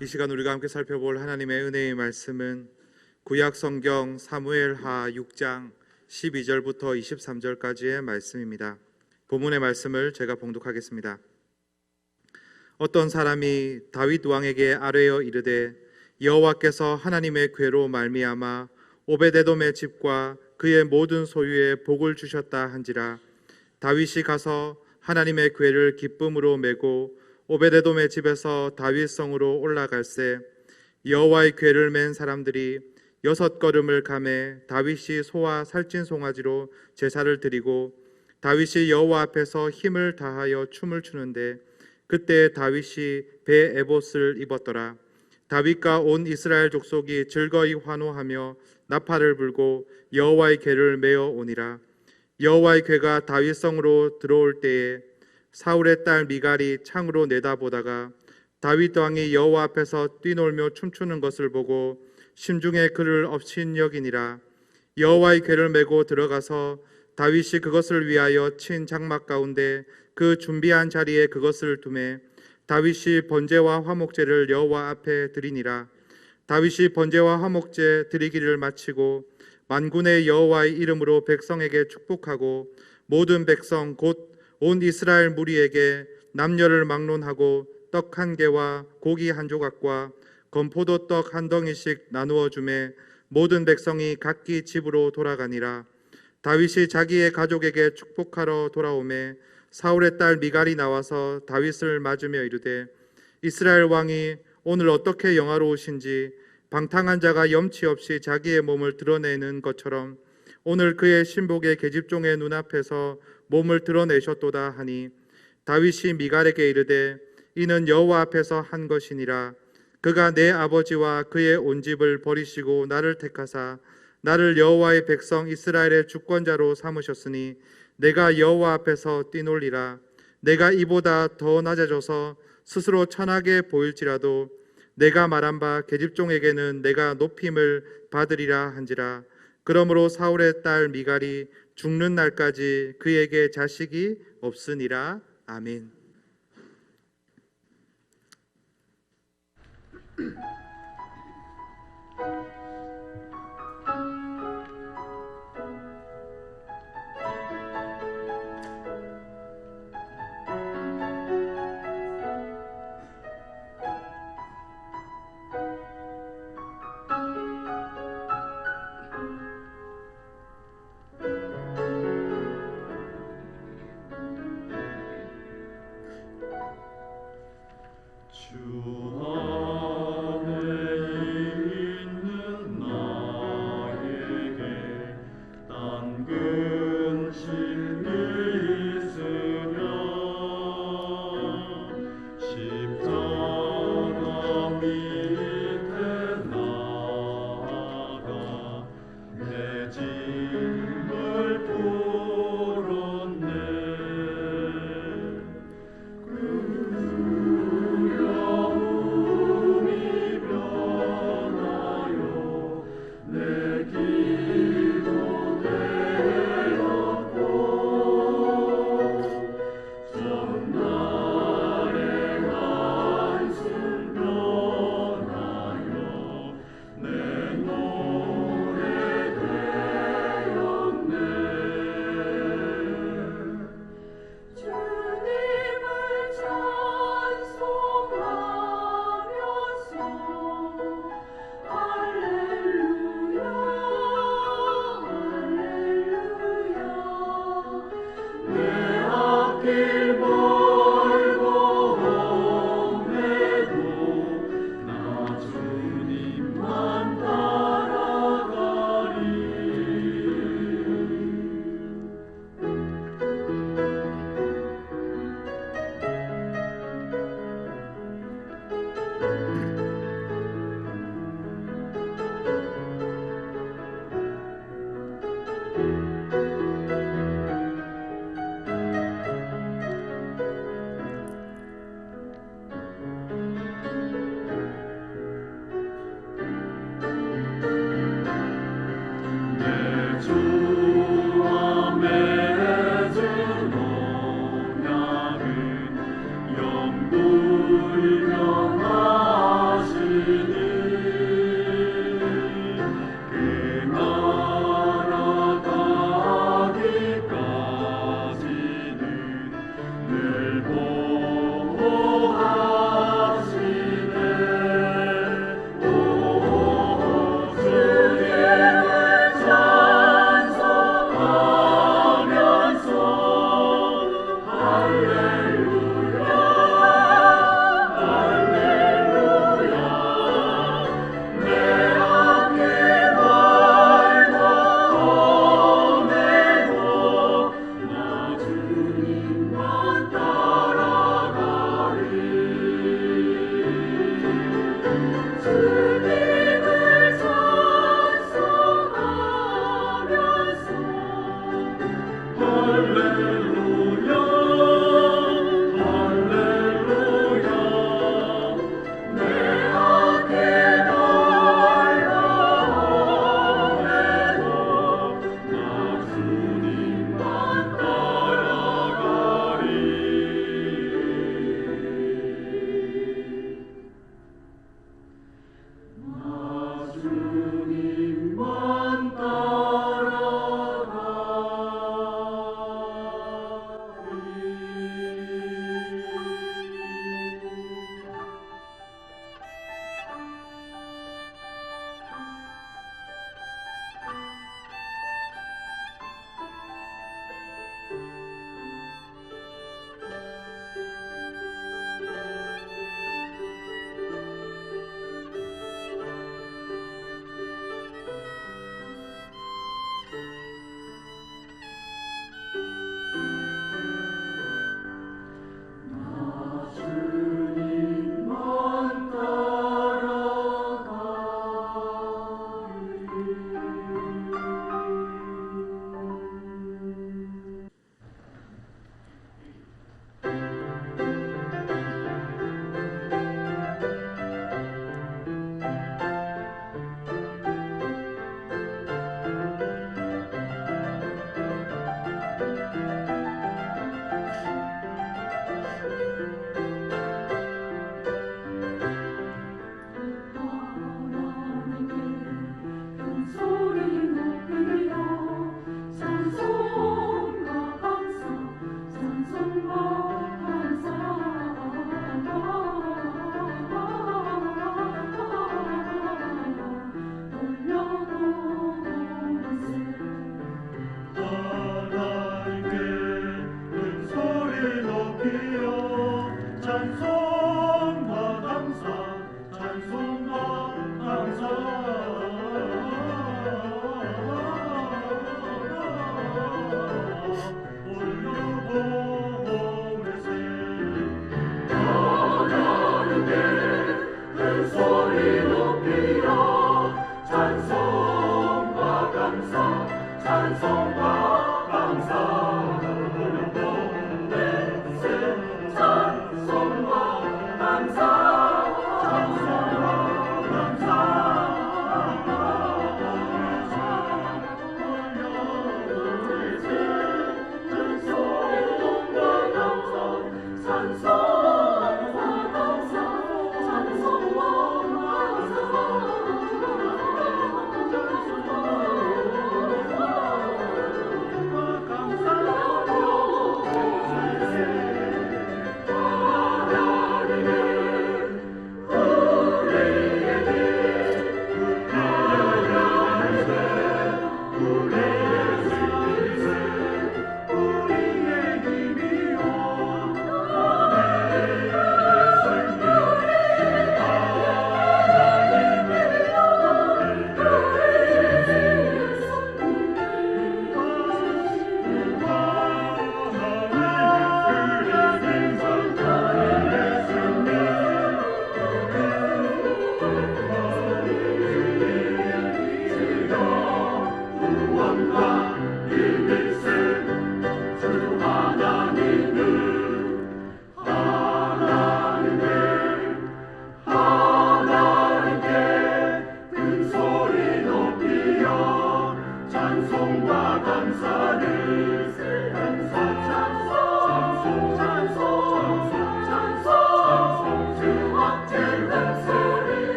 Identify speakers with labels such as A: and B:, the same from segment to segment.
A: 이 시간 우리가 함께 살펴볼 하나님의 은혜의 말씀은 구약 성경 사무엘하 6장 12절부터 23절까지의 말씀입니다. 본문의 말씀을 제가 봉독하겠습니다. 어떤 사람이 다윗 왕에게 아뢰어 이르되 여호와께서 하나님의 궤로 말미암아 오베데돔의 집과 그의 모든 소유에 복을 주셨다 한지라. 다윗이 가서 하나님의 궤를 기쁨으로 메고 오베데돔의 집에서 다윗성으로 올라갈새 여호와의 궤를 맨 사람들이 6걸음을 가매 다윗이 소와 살찐 송아지로 제사를 드리고 다윗이 여호와 앞에서 힘을 다하여 춤을 추는데 그때 다윗이 배 에봇을 입었더라. 다윗과 온 이스라엘 족속이 즐거이 환호하며 나팔을 불고 여호와의 궤를 메어 오니라. 여호와의 궤가 다윗성으로 들어올 때에 사울의 딸 미갈이 창으로 내다보다가 다윗 왕이 여호와 앞에서 뛰놀며 춤추는 것을 보고 심중에 그를 업신여기니라. 여호와의 궤를 메고 들어가서 다윗이 그것을 위하여 친 장막 가운데 그 준비한 자리에 그것을 두매 다윗이 번제와 화목제를 여호와 앞에 드리니라. 다윗이 번제와 화목제 드리기를 마치고 만군의 여호와의 이름으로 백성에게 축복하고 모든 백성 곧 온 이스라엘 무리에게 남녀를 막론하고 떡 한 개와 고기 한 조각과 건포도 떡 한 덩이씩 나누어 주매 모든 백성이 각기 집으로 돌아가니라. 다윗이 자기의 가족에게 축복하러 돌아오매 사울의 딸 미갈이 나와서 다윗을 맞으며 이르되 이스라엘 왕이 오늘 어떻게 영화로우신지 방탕한 자가 염치 없이 자기의 몸을 드러내는 것처럼 오늘 그의 신복의 계집종의 눈앞에서 몸을 드러내셨도다 하니 다윗이 미갈에게 이르되 이는 여호와 앞에서 한 것이니라. 그가 내 아버지와 그의 온 집을 버리시고 나를 택하사 나를 여호와의 백성 이스라엘의 주권자로 삼으셨으니 내가 여호와 앞에서 뛰놀리라. 내가 이보다 더 낮아져서 스스로 천하게 보일지라도 내가 말한 바 계집종에게는 내가 높임을 받으리라 한지라. 그러므로 사울의 딸 미갈이 죽는 날까지 그에게 자식이 없으니라. 아멘.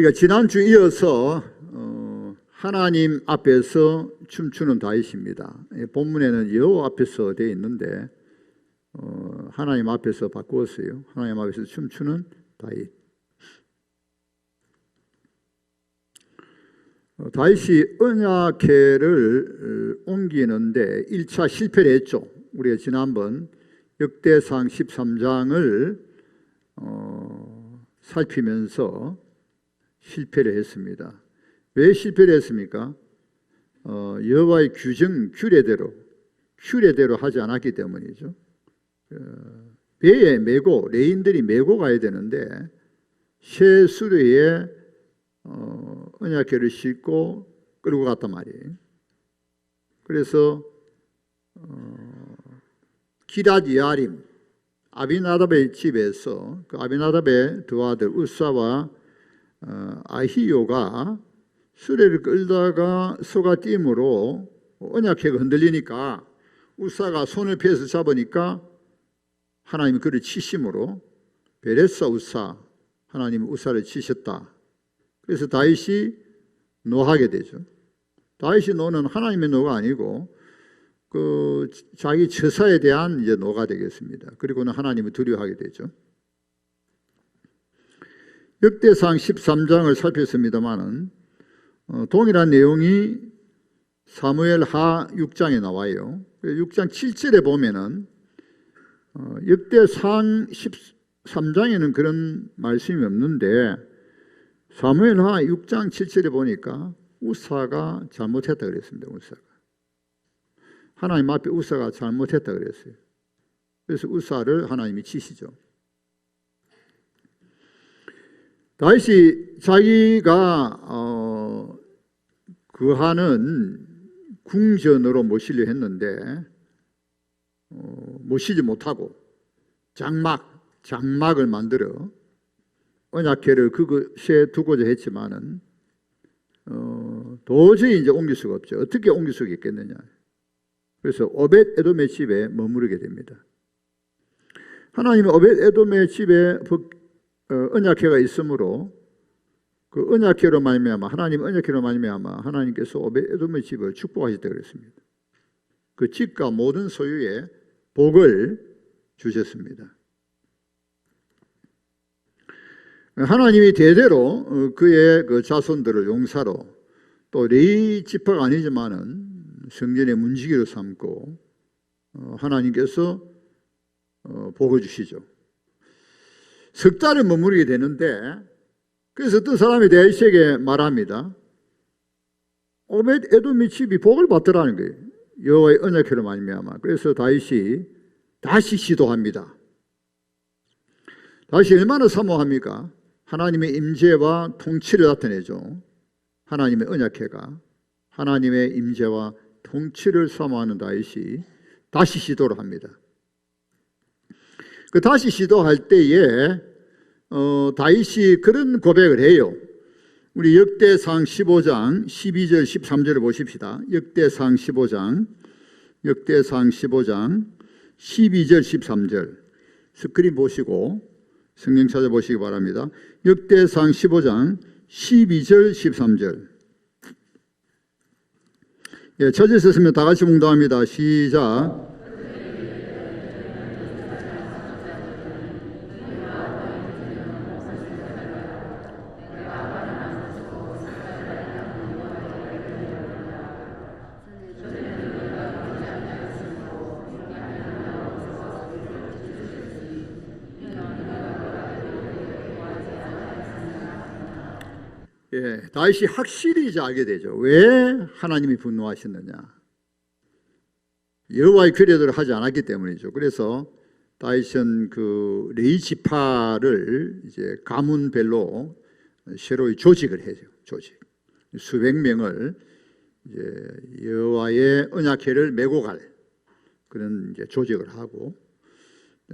B: 우리가 지난주 이어서 하나님 앞에서 춤추는 다윗입니다. 본문에는 여호와 앞에서 되어 있는데 하나님 앞에서 바꾸었어요. 하나님 앞에서 춤추는 다윗. 다윗이 언약궤를 옮기는데 1차 실패를 했죠. 우리가 지난번 역대상 13장을 살피면서 실패를 했습니다. 왜 실패를 했습니까? 여호와의 규정 규례대로 하지 않았기 때문이죠. 배에 메고 레인들이 메고 가야 되는데 새 수레에 언약궤를 싣고 끌고 갔단 말이에요. 그래서 기럇 여아림 아비나답의 집에서 그 아비나답의 두 아들 우사와 아히요가 수레를 끌다가 소가 띄므로 언약궤가 흔들리니까 우사가 손을 펴서 잡으니까 하나님이 그를 치심으로 베레사 우사 하나님이 우사를 치셨다. 그래서 다윗이 노하게 되죠. 다윗이 노는 하나님의 노가 아니고 그 자기 처사에 대한 이제 노가 되겠습니다. 그리고는 하나님을 두려워하게 되죠. 역대상 13장을 살폈습니다만은 동일한 내용이 사무엘하 6장에 나와요. 6장 7절에 보면은 역대상 13장에는 그런 말씀이 없는데 사무엘하 6장 7절에 보니까 우사가 잘못했다 그랬습니다. 우사가 하나님 앞에 우사가 잘못했다 그랬어요. 그래서 우사를 하나님이 치시죠. 다윗이 자기가 그하는 궁전으로 모시려 했는데 모시지 못하고 장막을 만들어 언약궤를 그곳에 두고자 했지만은 도저히 이제 옮길 수가 없죠. 어떻게 옮길 수가 있겠느냐. 그래서 오벳 에돔의 집에 머무르게 됩니다. 하나님은 오벳 에돔의 집에 언약궤가 있으므로 그 언약궤로 말미암아 하나님 언약궤로 말미암아 하나님께서 오벳 에돔의 집을 축복하셨다 그랬습니다. 그 집과 모든 소유에 복을 주셨습니다. 하나님이 대대로 그의 그 자손들을 용사로 또 레위 지파가 아니지만은 성전의 문지기로 삼고 하나님께서 복을 주시죠. 석 달을 머무르게 되는데 그래서 어떤 사람이 다윗에게 말합니다. 오벳 에돔의 집이 복을 받더라는 거예요. 여호와의 언약궤로 말미암아. 그래서 다윗이 다시 시도합니다. 다윗이 얼마나 사모합니까? 하나님의 임재와 통치를 나타내죠. 하나님의 언약궤가 하나님의 임재와 통치를 사모하는 다윗이 다시 시도를 합니다. 그 다시 시도할 때에 다윗이 그런 고백을 해요. 우리 역대상 15장 12절 13절을 보십시다. 역대상 15장 12절 13절 스크린 보시고 성경 찾아보시기 바랍니다. 역대상 15장 12절 13절 찾으셨으면 다 같이 묵상합니다. 시작. 다윗이 확실히 이제 알게 되죠. 왜 하나님이 분노하셨느냐? 여호와의 규례대로 하지 않았기 때문이죠. 그래서 다윗은 그 레위 지파를 이제 가문별로 새로이 조직을 해요. 조직 수백 명을 이제 여호와의 언약궤를 메고 갈 그런 이제 조직을 하고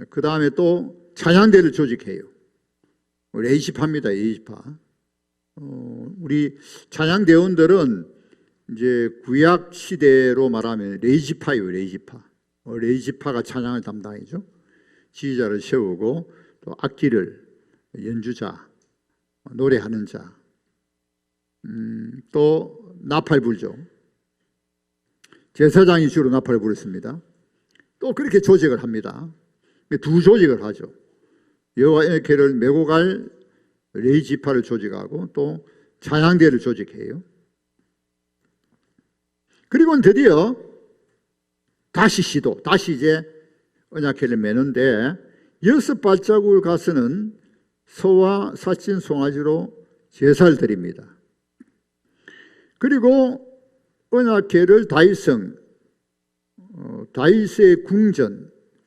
B: 그 다음에 또 찬양대를 조직해요. 레위 지파입니다. 레위 지파. 우리 찬양대원들은 이제 구약 시대로 말하면 레이지파예요. 레이지파. 레이지파가 찬양을 담당이죠. 지휘자를 세우고 또 악기를 연주자, 노래하는 자, 또 나팔 불죠. 제사장이 주로 나팔을 불었습니다. 또 그렇게 조직을 합니다. 두 조직을 하죠. 여호와 언약궤를 메고 갈 레위 지파를 조직하고 또 찬양대를 조직해요. 그리고는 드디어 다시 이제 언약궤를 메는데 6발자국을 가서는 소와 사신 송아지로 제사를 드립니다. 그리고 언약궤를 다윗의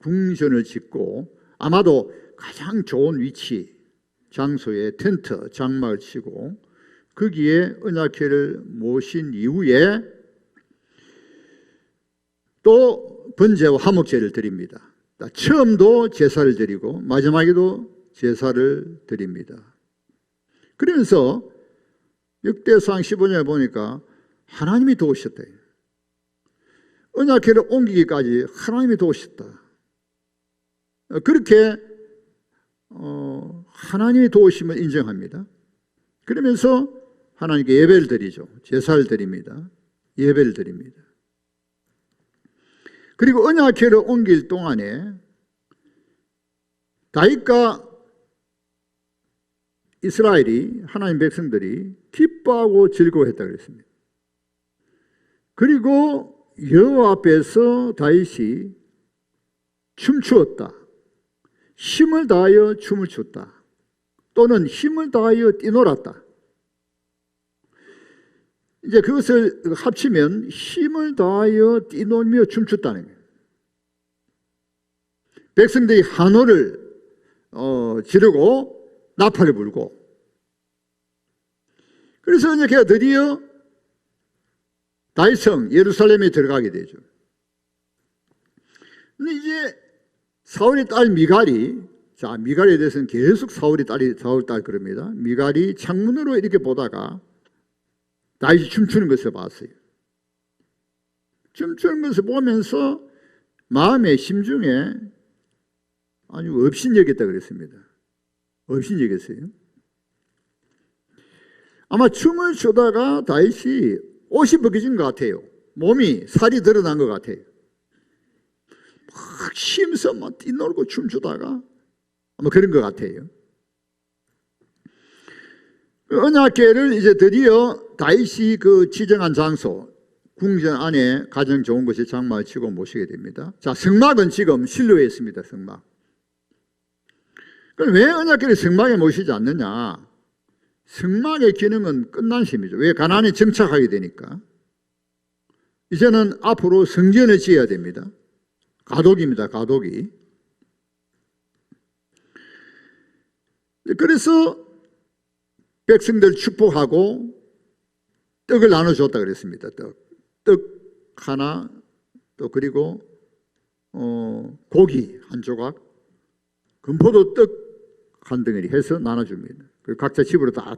B: 궁전을 짓고 아마도 가장 좋은 위치 장소에 텐트 장막을 치고 거기에 언약궤를 모신 이후에 또 번제와 화목제를 드립니다. 처음도 제사를 드리고 마지막에도 제사를 드립니다. 그러면서 역대상 15장에 보니까 하나님이 도우셨다. 언약궤를 옮기기까지 하나님이 도우셨다. 그렇게 하나님이 도우심을 인정합니다. 그러면서 하나님께 예배를 드리죠. 제사를 드립니다. 예배를 드립니다. 그리고 언약궤를 옮길 동안에 다윗과 이스라엘이 하나님 백성들이 기뻐하고 즐거워했다고 그랬습니다. 그리고 여호와 앞에서 다윗이 춤추었다. 힘을 다하여 춤을 췄다. 또는 힘을 다하여 뛰놀았다. 이제 그것을 합치면 힘을 다하여 뛰놀며 춤췄다는 거예요. 백성들이 한호를 지르고 나팔을 불고, 그래서 언약궤가 드디어 다윗성 예루살렘에 들어가게 되죠. 근데 이제 사울의 딸 미갈이, 미갈에 대해서는 계속 사울 딸 그럽니다. 미갈이 창문으로 이렇게 보다가 다윗이 춤추는 것을 봤어요. 춤추는 것을 보면서 마음의 심중에 아주 업신여겼다 그랬습니다. 업신여겼어요. 아마 춤을 추다가 다윗이 옷이 벗겨진 것 같아요. 몸이 살이 드러난 것 같아요. 막 힘써 막 뛰놀고 춤추다가 아마 그런 것 같아요. 언약궤를 이제 드디어 다윗이 그 지정한 장소 궁전 안에 가장 좋은 곳에 장막을 치고 모시게 됩니다. 자, 성막은 지금 실로에 있습니다. 성막. 그럼 왜 언약궤를 성막에 모시지 않느냐? 성막의 기능은 끝난 셈이죠. 왜? 가나안에 정착하게 되니까. 이제는 앞으로 성전을 지어야 됩니다. 가독입니다. 가독이. 그래서 백성들 축복하고 떡을 나눠줬다 그랬습니다. 떡 하나, 또 그리고 고기 한 조각, 금포도 떡 한 덩어리 해서 나눠줍니다. 그리고 각자 집으로 다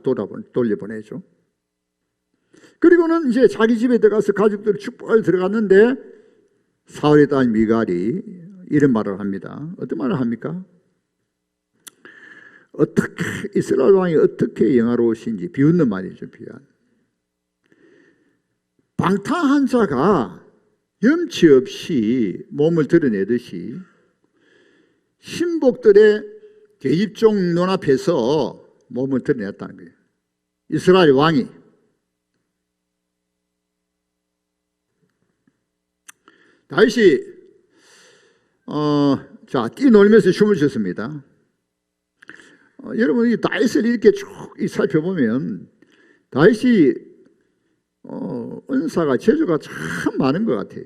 B: 돌려보내죠. 그리고는 이제 자기 집에 들어가서 가족들 축복을 들어갔는데 사울의 딸 미갈이 이런 말을 합니다. 어떤 말을 합니까? 어떻게 이스라엘 왕이 어떻게 영화로우신지 비웃는 말이죠. 비한. 방탕한 자가 염치 없이 몸을 드러내듯이 신복들의 계집종 눈앞에서 몸을 드러냈다는 거예요. 이스라엘 왕이. 다윗이 뛰놀면서 춤을 췄습니다. 여러분 이 다윗을 이렇게 쭉 살펴보면 다윗이 은사가 재주가 참 많은 것 같아요.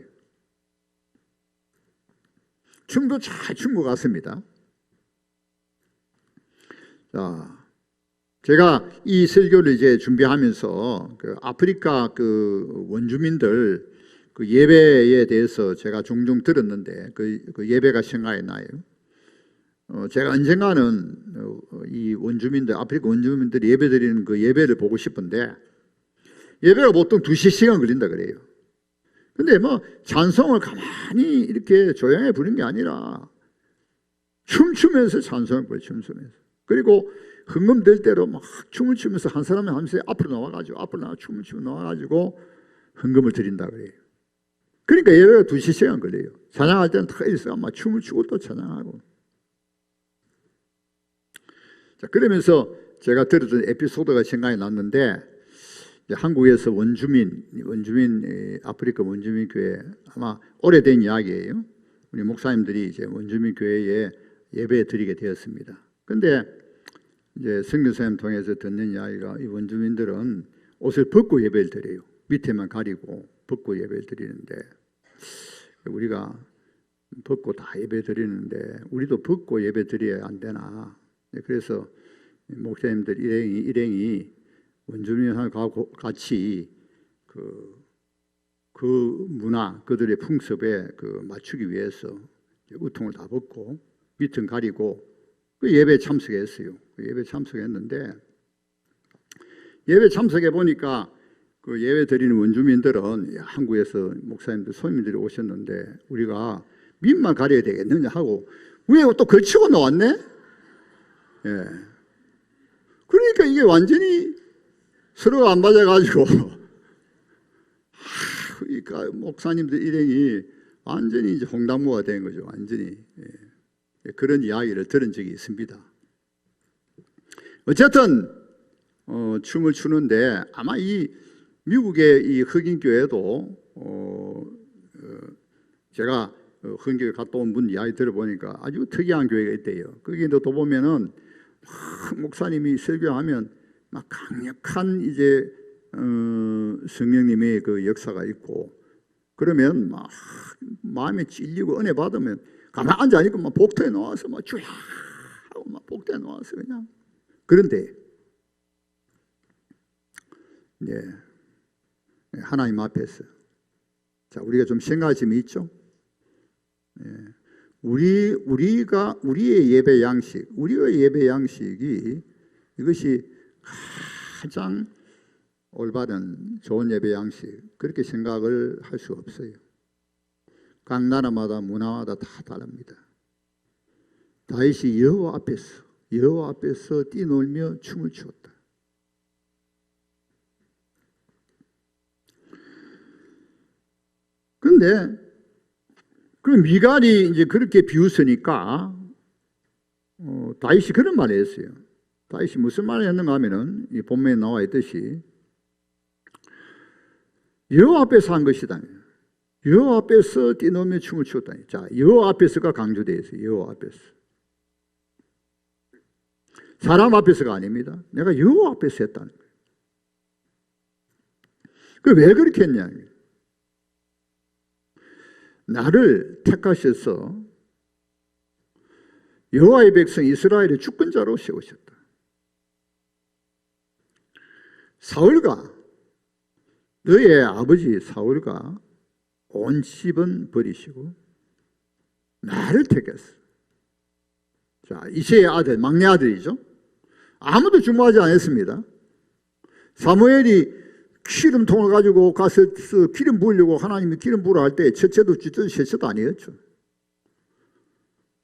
B: 춤도 잘 춘 것 같습니다. 자, 제가 이 설교를 이제 준비하면서 그 아프리카 그 원주민들 그 예배에 대해서 제가 종종 들었는데 그 예배가 생각이 나요. 제가 언젠가는 이 원주민들, 아프리카 원주민들이 예배 드리는 그 예배를 보고 싶은데 예배가 보통 2시간 걸린다 그래요. 근데 뭐 찬송을 가만히 이렇게 조용히 부르는 게 아니라 춤추면서 찬송을 불러요. 춤추면서. 그리고 흥금될 대로 막 춤을 추면서 한 사람이 한 사람이 앞으로 나와 춤을 추고 나와가지고 흥금을 드린다 그래요. 그러니까 예배가 2시간 걸려요. 찬양할 때는 다 있어 막 춤을 추고 또 찬양하고. 자, 그러면서 제가 들었던 에피소드가 생각이 났는데, 이제 한국에서 원주민 아프리카 원주민 교회, 아마 오래된 이야기예요. 우리 목사님들이 이제 원주민 교회에 예배 드리게 되었습니다. 근데 이제 선교사님 통해서 듣는 이야기가, 이 원주민들은 옷을 벗고 예배를 드려요. 밑에만 가리고 벗고 예배를 드리는데, 우리가 벗고 다 예배 드리는데 우리도 벗고 예배 드려야 안 되나. 그래서 목사님들 일행이 원주민하고 같이 그 문화, 그들의 풍습에 맞추기 위해서 우통을 다 벗고 밑은 가리고 그 예배에 참석했어요. 그 예배 참석했는데, 예배 참석해 보니까 그 예배 드리는 원주민들은, 한국에서 목사님들, 손님들이 오셨는데 우리가 밑만 가려야 되겠느냐 하고 위에 또 걸치고 나왔네. 예. 그러니까 이게 완전히 서로가 안 맞아가지고 그러니까 목사님들 일행이 완전히 이제 홍당무가 된 거죠. 완전히. 예. 그런 이야기를 들은 적이 있습니다. 어쨌든 춤을 추는데, 아마 이 미국의 이 흑인 교회도 제가 흑인 교회 갔다 온 분 이야기 들어보니까 아주 특이한 교회가 있대요. 거기도 또 보면은 목사님이 설교하면 막 강력한 이제 성령님의 그 역사가 있고, 그러면 막 마음에 찔리고 은혜 받으면 가만 앉아 있고 막 복도에 나와서 막 주야 하고 막 복도에 나와서 그냥. 그런데 하나님 앞에서, 자, 우리가 좀 생각할 점이 있죠. 우리의 예배 양식, 우리의 예배 양식이 이것이 가장 올바른 좋은 예배 양식, 그렇게 생각을 할 수 없어요. 각 나라마다 문화마다 다 다릅니다. 다윗이 여호와 앞에서 뛰놀며 춤을 추었다. 그런데 그 미갈이 이제 그렇게 비웃으니까 다윗이 그런 말을 했어요. 다윗이 무슨 말을 했는가 하면은, 이 본문에 나와 있듯이 여호와 앞에서 한 것이다. 여호와 앞에서 뛰놀며 춤을 추었다. 자, 여호와 앞에서가 강조되어 있어요. 여호와 앞에서. 사람 앞에서가 아닙니다. 내가 여호와 앞에서 했다는 거예요. 그 왜 그렇게 했냐? 나를 택하셔서 여호와의 백성 이스라엘의 주권자로 세우셨다. 사울과, 너의 아버지 사울과 온 집은 버리시고 나를 택했어. 자, 이새의 아들, 막내 아들이죠. 아무도 주목하지 않았습니다. 사무엘이 기름통을 가지고 가서 기름 부으려고 하나님이 기름 부으라 할 때 첫째도 둘째도 셋째도 아니었죠.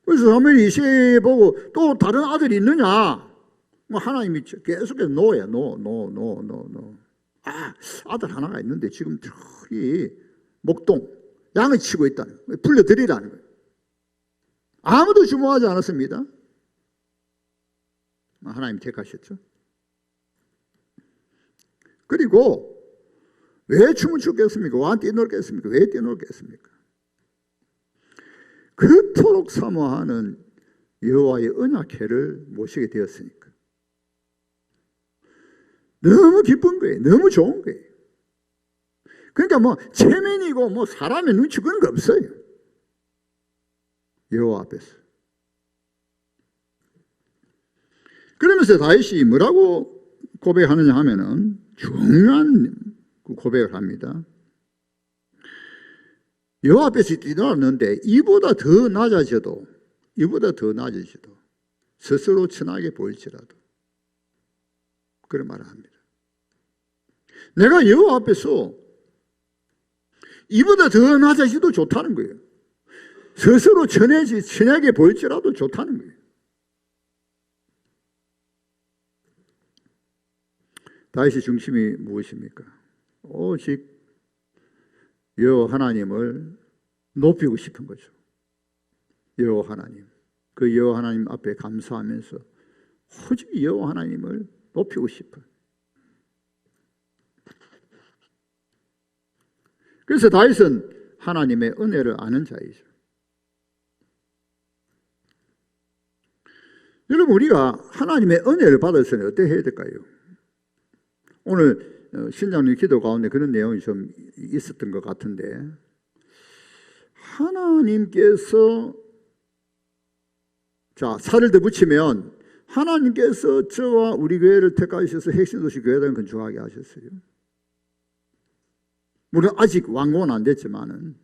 B: 그래서 사무엘이 이새 보고 또 다른 아들이 있느냐? 하나님이 계속해서 노예요. 노. 아들 하나가 있는데 지금 저기 목동 양을 치고 있다는 거예요. 불려드리라는 거예요. 아무도 주목하지 않았습니다. 하나님 택하셨죠. 그리고 왜 춤을 추겠습니까? 와 뛰놀겠습니까? 왜 뛰놀겠습니까? 그토록 사모하는 여호와의 언약궤를 모시게 되었으니까. 너무 기쁜 거예요. 너무 좋은 거예요. 그러니까 뭐 체면이고 뭐 사람의 눈치 그런 거 없어요. 여호와 앞에서. 그러면서 다윗이 뭐라고 고백하느냐 하면은 중요한 고백을 합니다. 여호와 앞에서 뛰놀았는데 이보다 더 낮아져도 스스로 천하게 보일지라도 그런 말을 합니다. 내가 여호와 앞에서 이보다 더 낮아져도 좋다는 거예요. 스스로 천하게 보일지라도 좋다는 거예요. 다윗의 중심이 무엇입니까? 오직 여호와 하나님을 높이고 싶은 거죠. 여호와 하나님, 그 여호와 하나님 앞에 감사하면서 오직 여호와 하나님을 높이고 싶어요. 그래서 다윗은 하나님의 은혜를 아는 자이죠. 여러분, 우리가 하나님의 은혜를 받아서는 어떻게 해야 될까요? 오늘 신장님 기도 가운데 그런 내용이 좀 있었던 것 같은데, 하나님께서, 자, 살을 더 붙이면 하나님께서 저와 우리 교회를 택하셔서 핵심도시 교회당을 건축하게 하셨어요. 물론 아직 완공은 안 됐지만은,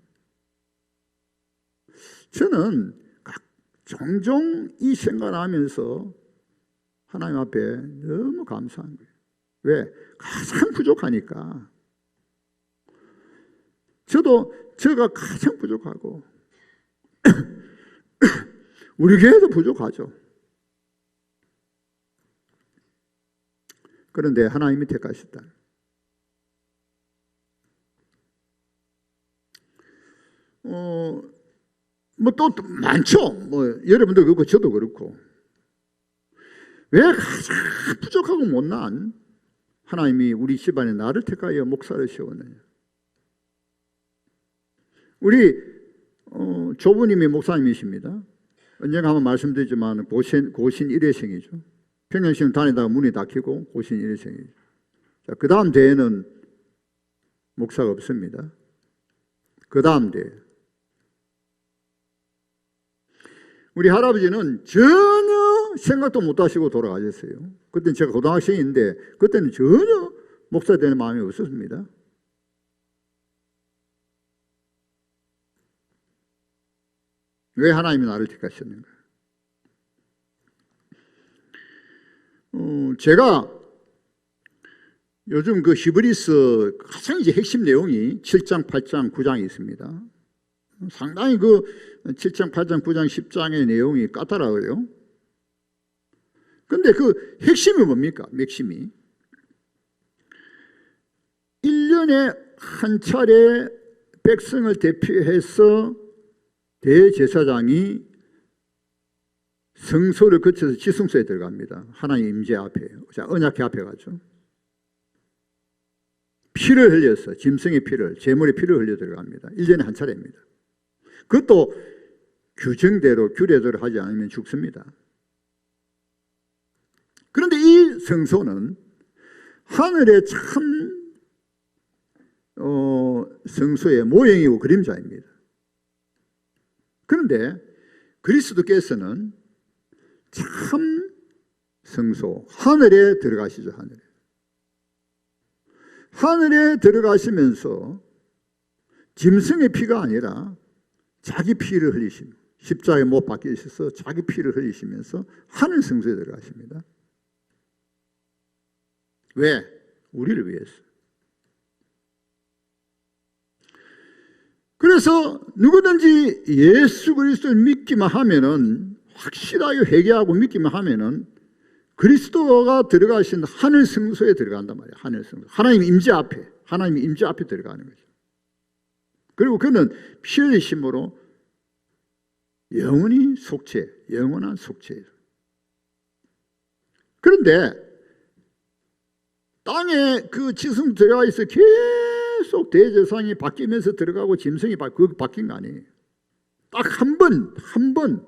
B: 저는 종종 이 생각을 하면서 하나님 앞에 너무 감사한 거예요. 왜? 가장 부족하니까. 제가 가장 부족하고 우리 교회도 부족하죠. 그런데 하나님이 택하셨다. 또 많죠. 여러분도 그렇고 저도 그렇고. 왜 가장 부족하고 못난 하나님이 우리 집안에 나를 택하여 목사를 세웠느냐. 우리 조부님이 목사님이십니다. 언젠가 한번 말씀드리지만 고신 일회생이죠. 평양시험 다니다가 문이 닫히고 고신 일회생이죠. 자, 그 다음 대회는 목사가 없습니다. 그 다음 대회. 우리 할아버지는 전혀 생각도 못 하시고 돌아가셨어요. 그때는 제가 고등학생인데 그때는 전혀 목사 되는 마음이 없었습니다. 왜 하나님이 나를 택하셨는가? 제가 요즘 그 히브리서 가장 이제 핵심 내용이 7장, 8장, 9장이 있습니다. 상당히 그 7장, 8장, 9장, 10장의 내용이 까다로워요. 근데 그 핵심이 뭡니까? 맥심이 1년에 한 차례 백성을 대표해서 대제사장이 성소를 거쳐서 지성소에 들어갑니다. 하나님 임재 앞에, 자, 언약궤 앞에 가죠. 피를 흘려서, 짐승의 피를, 제물의 피를 흘려 들어갑니다. 1년에 한 차례입니다. 그것도 규정대로, 규례대로 하지 않으면 죽습니다. 그런데 이 성소는 하늘의 참 성소의 모형이고 그림자입니다. 그런데 그리스도께서는 참 성소, 하늘에 들어가시죠. 하늘에 들어가시면서 짐승의 피가 아니라 자기 피를 흘리십니다. 십자가에 못 박히셔서 자기 피를 흘리시면서 하늘 성소에 들어가십니다. 왜? 우리를 위해서. 그래서 누구든지 예수 그리스도를 믿기만 하면은, 확실하게 회개하고 믿기만 하면은 그리스도가 들어가신 하늘 성소에 들어간단 말이에요. 하늘 성소. 하나님 임재 앞에, 하나님 임재 앞에 들어가는 거죠. 그리고 그는 피 흘리심으로 영원히 속죄, 영원한 속죄예요. 그런데 땅에 그 지성 들어가 있어 계속 대제사장이 바뀌면서 들어가고 짐승이 바뀐 거 아니에요. 딱 한 번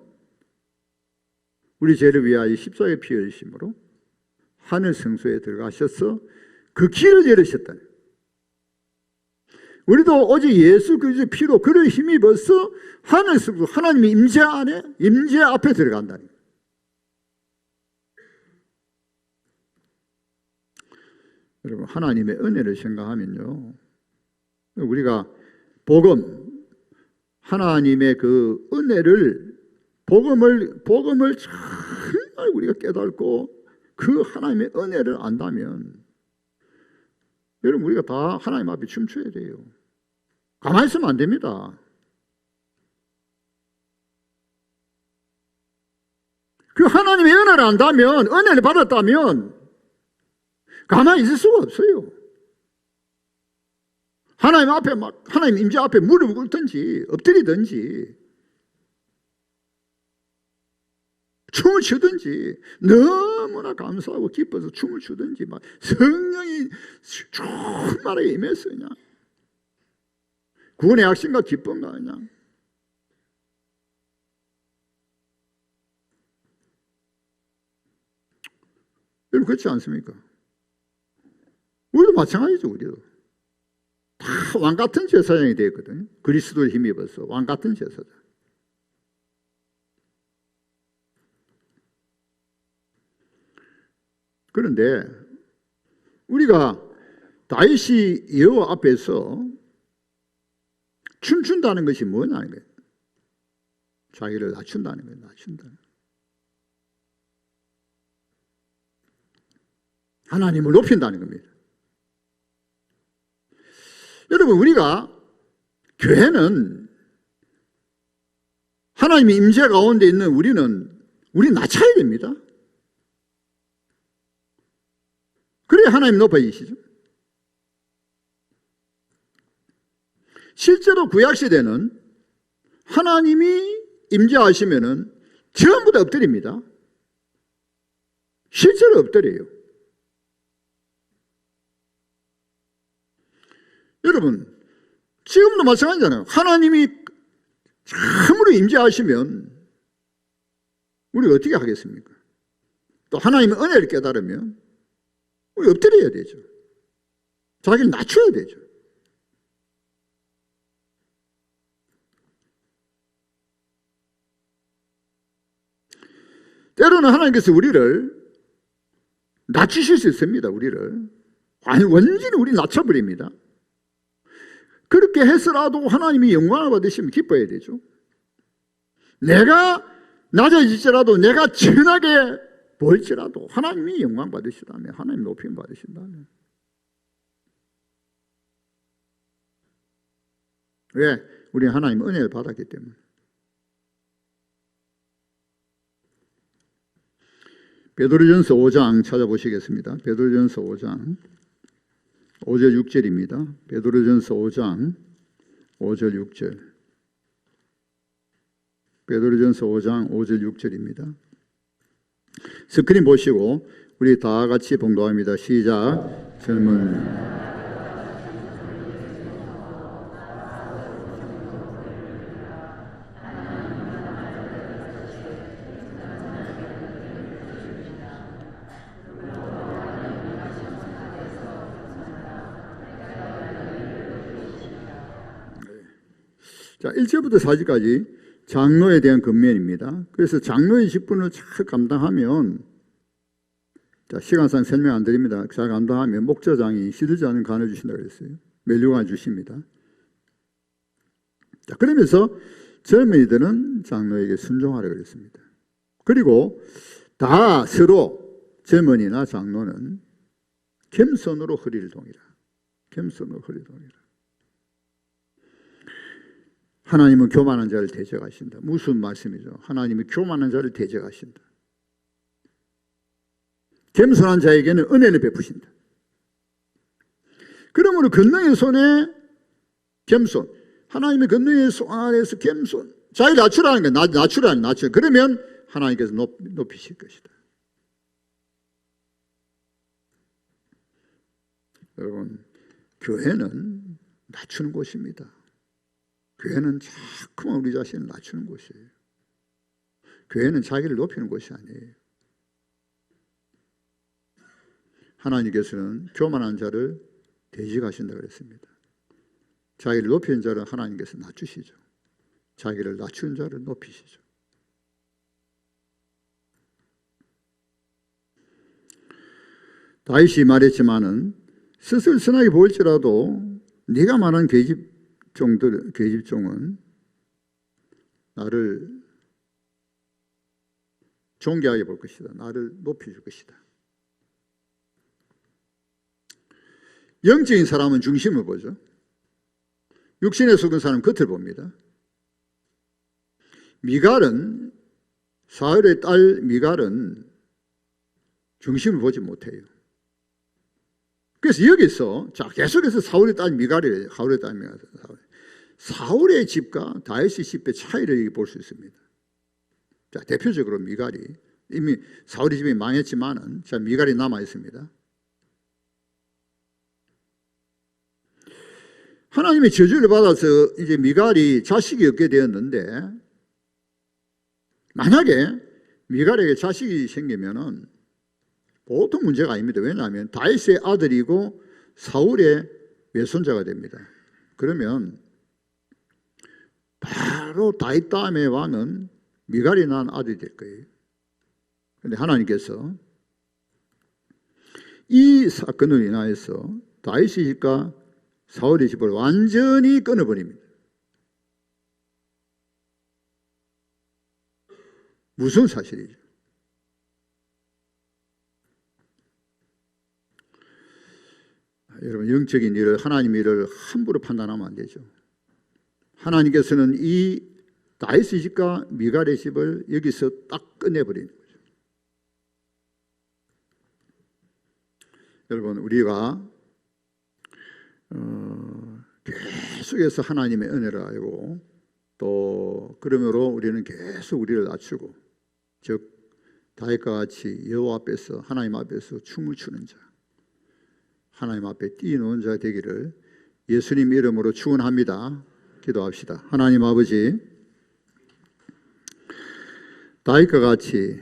B: 우리 죄를 위하여 십자가에 피 흘리심으로 하늘 성소에 들어가셔서 그 길을 열으셨다. 우리도 오직 예수 그리스도의 피로 그를 힘입어서 하늘 성소, 하나님의 임재 안에, 임재 앞에 들어간다. 여러분, 하나님의 은혜를 생각하면요, 우리가 복음, 하나님의 그 은혜를, 복음을 정말 우리가 깨닫고 그 하나님의 은혜를 안다면, 여러분, 우리가 다 하나님 앞에 춤춰야 돼요. 가만히 있으면 안 됩니다. 그 하나님의 은혜를 안다면, 은혜를 받았다면 가만히 있을 수가 없어요. 하나님 앞에 하나님 임재 앞에 무릎을 꿇든지 엎드리든지 춤을 추든지 너무나 감사하고 기뻐서 춤을 추든지 막 성령이 충만하게 임했어. 그냥 구원의 확신과 기쁨과 그냥 여러분 그렇지 않습니까? 우리도 마찬가지죠. 우리도 다 왕같은 제사장이 되었거든요. 그리스도를 힘입어서 왕같은 제사장. 그런데 우리가 다윗이 여호와 앞에서 춤춘다는 것이 뭐냐는 거예요. 자기를 낮춘다는 거예요. 낮춘다는 거예요. 하나님을 높인다는 겁니다. 여러분 우리가 교회는 하나님의 임재 가운데 있는 우리 낮춰야 됩니다. 그래야 하나님 높아지시죠. 실제로 구약시대는 하나님이 임재하시면은 전부 다 엎드립니다. 실제로 엎드려요. 여러분 지금도 마찬가지잖아요. 하나님이 참으로 임재하시면 우리가 어떻게 하겠습니까? 또 하나님의 은혜를 깨달으면 우리 엎드려야 되죠. 자기를 낮춰야 되죠. 때로는 하나님께서 우리를 낮추실 수 있습니다. 우리를 완전히 우리 낮춰버립니다. 그렇게 해서라도 하나님이 영광을 받으시면 기뻐해야 되죠. 내가 낮아질지라도 내가 전하게 보일지라도 하나님이 영광 받으시다면 하나님 높임 받으신다면 왜? 우리 하나님 은혜를 받았기 때문에. 베드로전서 5장 찾아보시겠습니다. 베드로전서 5장 5절 6절입니다. 베드로전서 5장 5절 6절. 베드로전서 5장 5절 6절입니다. 스크린 보시고 우리 다 같이 봉독합니다. 시작. 젊은 자, 1절부터 4절까지 장로에 대한 권면입니다. 그래서 장로의 직분을 잘 감당하면, 자, 시간상 설명 안 드립니다. 잘 감당하면 목자장이 시들지 않은 간을 주신다고 그랬어요. 멜류관을 주십니다. 자, 그러면서 젊은이들은 장로에게 순종하라 그랬습니다. 그리고 다 서로 젊은이나 장로는 겸손으로 허리를 동이라. 겸손으로 허리를 동이라. 하나님은 교만한 자를 대적하신다. 무슨 말씀이죠? 하나님은 교만한 자를 대적하신다. 겸손한 자에게는 은혜를 베푸신다. 그러므로 권능의 손에 겸손, 하나님의 권능의 손 아래에서 겸손, 자기를 낮추라는 거예요. 낮추라는 낮추. 그러면 하나님께서 높이실 것이다. 여러분, 교회는 낮추는 곳입니다. 교회는 자꾸만 우리 자신을 낮추는 곳이에요. 교회는 자기를 높이는 곳이 아니에요. 하나님께서는 교만한 자를 대적하신다고 그랬습니다. 자기를 높이는 자를 하나님께서 낮추시죠. 자기를 낮추는 자를 높이시죠. 다윗이 말했지만은 스스로 선하게 보일지라도 네가 말한 계집종은 나를 존귀하게 볼 것이다. 나를 높여줄 것이다. 영적인 사람은 중심을 보죠. 육신에 속은 사람은 겉을 봅니다. 미갈은, 사울의 딸 미갈은 중심을 보지 못해요. 그래서 여기서 자 계속해서 사울의 딸 미갈이래요. 사울의 딸 미갈. 사울의 집과 다윗의 집의 차이를 볼 수 있습니다. 자, 대표적으로 미갈이 이미 사울의 집이 망했지만은 자 미갈이 남아 있습니다. 하나님의 저주를 받아서 이제 미갈이 자식이 없게 되었는데 만약에 미갈에게 자식이 생기면은 보통 문제가 아닙니다. 왜냐하면 다윗의 아들이고 사울의 외손자가 됩니다. 그러면 바로 다윗 다음의 왕은 미갈이 낳은 아들이 될 거예요. 그런데 하나님께서 이 사건으로 인하여서 다윗의 집과 사울의 집을 완전히 끊어버립니다. 무슨 사실이죠? 여러분, 영적인 일을, 하나님의 일을 함부로 판단하면 안 되죠. 하나님께서는 이 다윗의 집과 미갈의 집을 여기서 딱 끝내버리는 거죠. 여러분, 우리가 계속해서 하나님의 은혜를 알고 또 그러므로 우리는 계속 우리를 낮추고 즉 다윗과 같이 여호와 앞에서 하나님 앞에서 춤을 추는 자, 하나님 앞에 뛰노는 자 되기를 예수님 이름으로 축원합니다. 기도합시다. 하나님 아버지, 다윗과 같이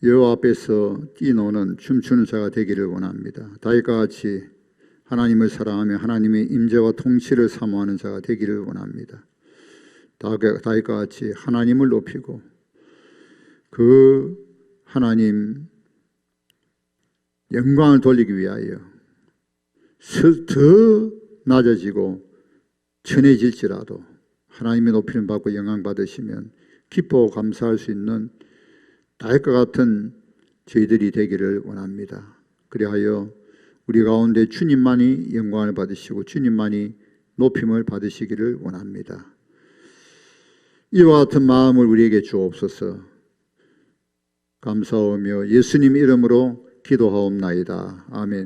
B: 여호와 앞에서 뛰노는 춤추는 자가 되기를 원합니다. 다윗과 같이 하나님을 사랑하며 하나님의 임재와 통치를 사모하는 자가 되기를 원합니다. 다윗과 같이 하나님을 높이고 그 하나님 영광을 돌리기 위하여 더 낮아지고 천해질지라도 하나님의 높이를 받고 영광 받으시면 기뻐하고 감사할 수 있는 다윗과 같은 저희들이 되기를 원합니다. 그리하여 우리 가운데 주님만이 영광을 받으시고 주님만이 높임을 받으시기를 원합니다. 이와 같은 마음을 우리에게 주옵소서. 감사하며 예수님 이름으로 기도하옵나이다. 아멘.